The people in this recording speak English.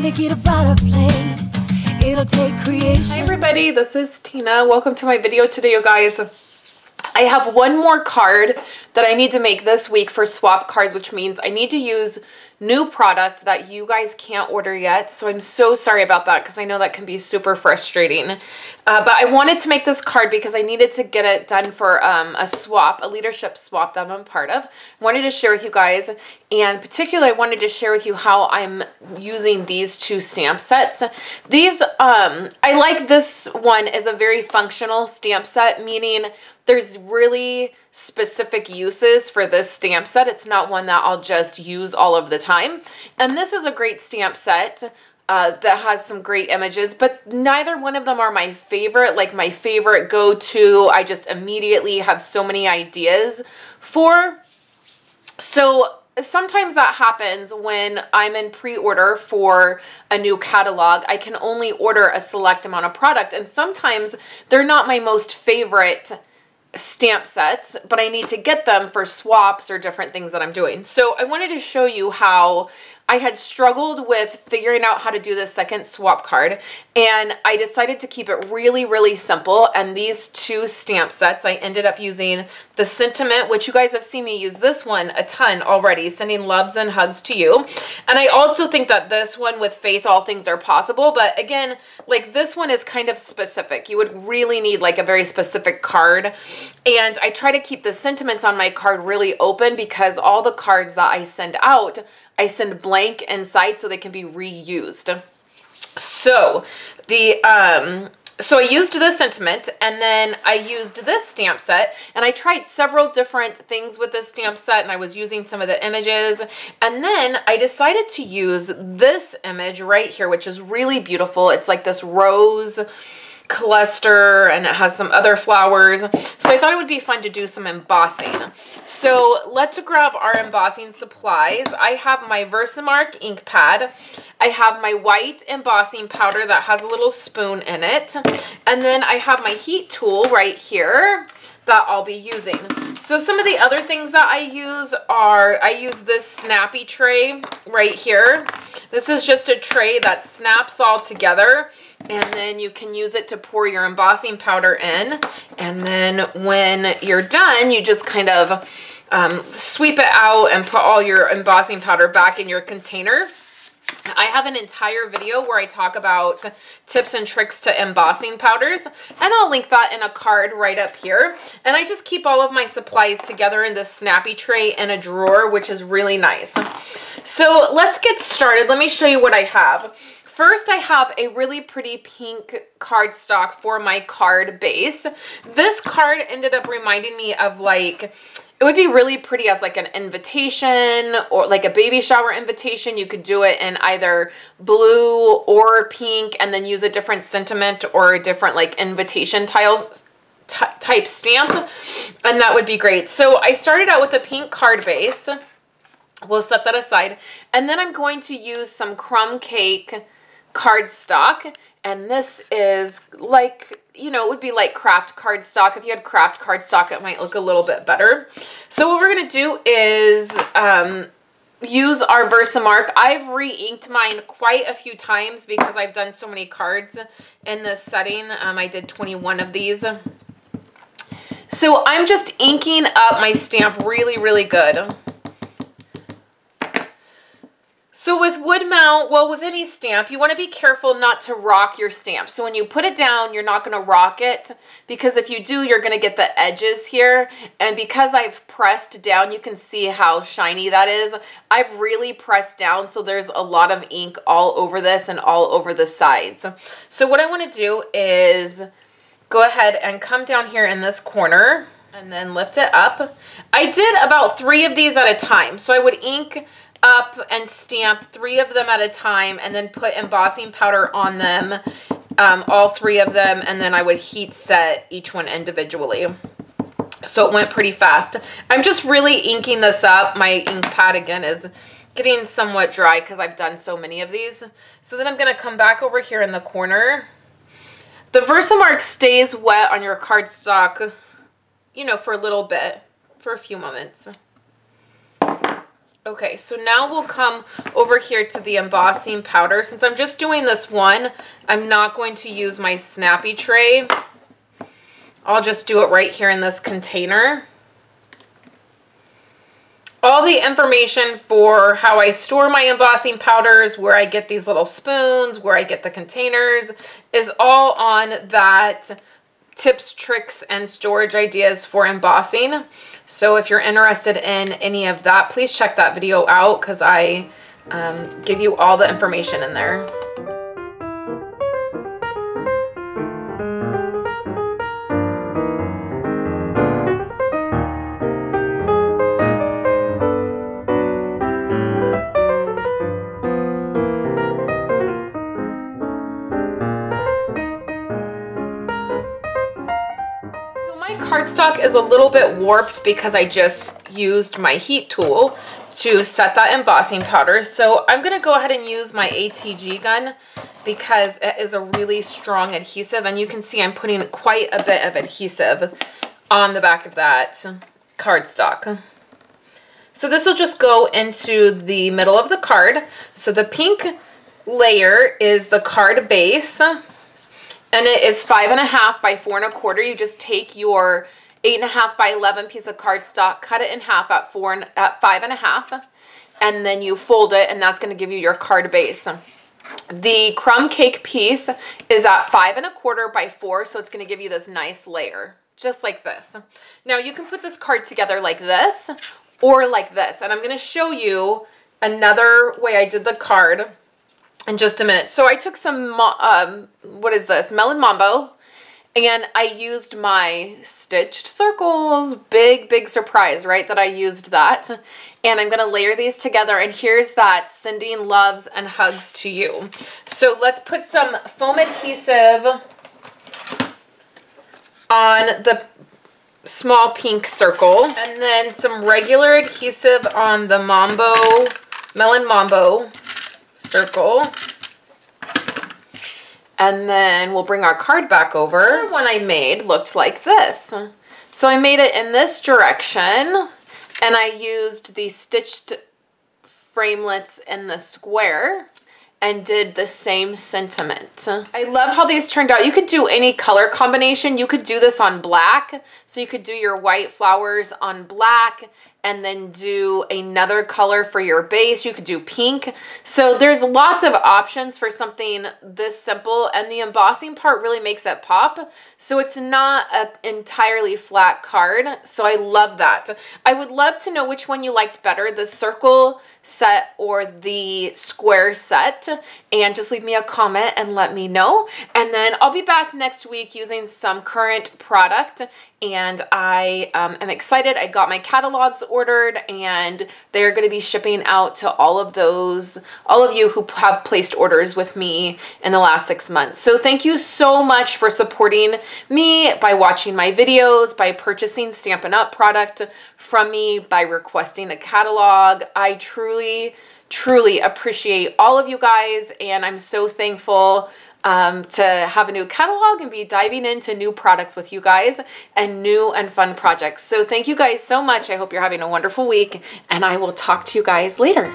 make it a better place. It'll take creation. Hi everybody, this is Tina. Welcome to my video today, you guys. I have one more card that I need to make this week for swap cards, which means I need to use new product that you guys can't order yet. So I'm so sorry about that because I know that can be super frustrating. But I wanted to make this card because I needed to get it done for a swap, a leadership swap that I'm a part of. I wanted to share with you guys, and particularly I wanted to share with you how I'm using these two stamp sets. These, I like this one as a very functional stamp set, meaning there's really specific uses for this stamp set. It's not one that I'll just use all of the time. And this is a great stamp set that has some great images, but neither one of them are my favorite, like my favorite go-to. I just immediately have so many ideas for. So sometimes that happens when I'm in pre-order for a new catalog. I can only order a select amount of product, and sometimes they're not my most favorite stamp sets, but I need to get them for swaps or different things that I'm doing. So I wanted to show you how I had struggled with figuring out how to do this second swap card, and I decided to keep it really, really simple. And these two stamp sets, I ended up using the Sentiment, which you guys have seen me use this one a ton already, sending loves and hugs to you. And I also think that this one with Faith, All Things Are Possible, but again, like this one is kind of specific. You would really need like a very specific card. And I try to keep the sentiments on my card really open because all the cards that I send out, I send blank inside so they can be reused. So so I used this Sentiment, and then I used this stamp set, and I tried several different things with this stamp set, and I was using some of the images, and then I decided to use this image right here, which is really beautiful. It's like this rose cluster, and it has some other flowers. So I thought it would be fun to do some embossing. So let's grab our embossing supplies. I have my Versamark ink pad. I have my white embossing powder that has a little spoon in it. And then I have my heat tool right here that I'll be using. So some of the other things that I use are, I use this snappy tray right here. This is just a tray that snaps all together, and then you can use it to pour your embossing powder in. And then when you're done, you just kind of sweep it out and put all your embossing powder back in your container. I have an entire video where I talk about tips and tricks to embossing powders, and I'll link that in a card right up here. And I just keep all of my supplies together in this snappy tray in a drawer, which is really nice. So let's get started. Let me show you what I have. First, I have a really pretty pink cardstock for my card base. This card ended up reminding me of like, it would be really pretty as like an invitation or like a baby shower invitation. You could do it in either blue or pink and then use a different sentiment or a different like invitation type stamp, and that would be great. So I started out with a pink card base. We'll set that aside. And then I'm going to use some crumb cake cardstock, and this is like, you know, it would be like craft cardstock. If you had craft cardstock, it might look a little bit better. So what we're going to do is use our Versamark. I've re-inked mine quite a few times because I've done so many cards in this setting. I did 21 of these. So I'm just inking up my stamp really, really good. So with wood mount, well, with any stamp, you want to be careful not to rock your stamp. So when you put it down, you're not going to rock it, because if you do, you're going to get the edges here. And because I've pressed down, you can see how shiny that is. I've really pressed down, so there's a lot of ink all over this and all over the sides. So what I want to do is go ahead and come down here in this corner and then lift it up. I did about 3 of these at a time. So I would ink up and stamp 3 of them at a time and then put embossing powder on them, all 3 of them, and then I would heat set each one individually. So it went pretty fast. I'm just really inking this up. My ink pad again is getting somewhat dry because I've done so many of these. So then I'm going to come back over here in the corner. The Versamark stays wet on your cardstock, you know, for a little bit, for a few moments. Okay, so now we'll come over here to the embossing powder. Since I'm just doing this one, I'm not going to use my snappy tray. I'll just do it right here in this container. All the information for how I store my embossing powders, where I get these little spoons, where I get the containers, is all on that tips, tricks, and storage ideas for embossing. So if you're interested in any of that, please check that video out because I give you all the information in there. Cardstock is a little bit warped because I just used my heat tool to set that embossing powder. So I'm going to go ahead and use my ATG gun because it is a really strong adhesive, and you can see I'm putting quite a bit of adhesive on the back of that cardstock. So this will just go into the middle of the card. So the pink layer is the card base. And it is 5.5 by 4 1/4. You just take your 8.5 by 11 piece of cardstock, cut it in half at 5.5, and then you fold it, and that's going to give you your card base. The crumb cake piece is at 5 1/4 by 4, so it's going to give you this nice layer, just like this. Now you can put this card together like this or like this, and I'm going to show you another way I did the card in just a minute. So I took some, what is this? Melon Mambo. And I used my stitched circles. Big surprise, right? That I used that. And I'm going to layer these together. And here's that sending loves and hugs to you. So let's put some foam adhesive on the small pink circle. And then some regular adhesive on the Melon Mambo circle. And then we'll bring our card back over. The one I made looked like this. So I made it in this direction, and I used the stitched framelits in the square and did the same sentiment. I love how these turned out. You could do any color combination. You could do this on black. So you could do your white flowers on black and then do another color for your base. You could do pink. So there's lots of options for something this simple, and the embossing part really makes it pop. So it's not an entirely flat card. So I love that. I would love to know which one you liked better, the circle set or the square set, and just leave me a comment and let me know. And then I'll be back next week using some current product, and I am excited. I got my catalogs ordered, and they're going to be shipping out to all of you who have placed orders with me in the last 6 months. So thank you so much for supporting me by watching my videos, by purchasing Stampin' Up! Product from me, by requesting a catalog. I truly appreciate all of you guys, and I'm so thankful to have a new catalog and be diving into new products with you guys and new and fun projects. So thank you guys so much. I hope you're having a wonderful week, and I will talk to you guys later.